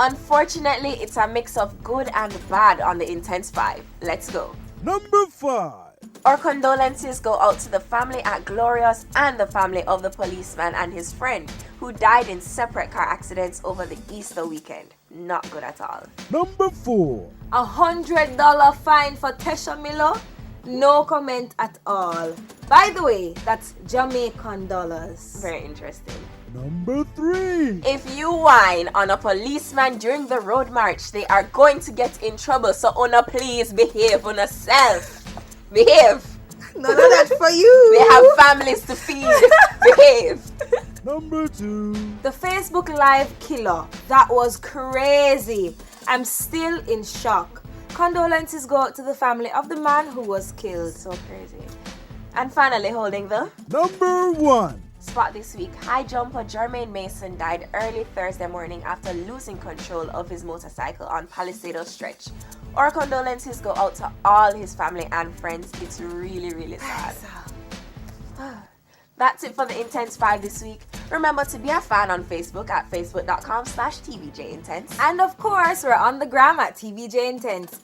Unfortunately, it's a mix of good and bad on the Intense 5. Let's go. Number 5. Our condolences go out to the family at Glorious and the family of the policeman and his friend who died in separate car accidents over the Easter weekend. Not good at all. Number 4. $100 fine for Tesha Miller? No comment at all. By the way, that's Jamaican dollars. Very interesting. Number 3. If you whine on a policeman during the road march, they are going to get in trouble. So, Una, please behave on yourself. Behave. None of that for you. They have families to feed. Behave. Number 2. The Facebook Live killer. That was crazy. I'm still in shock. Condolences go out to the family of the man who was killed. So crazy. And finally, holding the Number 1. spot this week, high jumper Jermaine Mason died early Thursday morning after losing control of his motorcycle on Palisado Stretch. Our condolences go out to all his family and friends. It's really, really sad. That's it for the Intense 5 this week. Remember to be a fan on Facebook at facebook.com/TVJIntense. And of course, we're on the gram at TVJ Intense.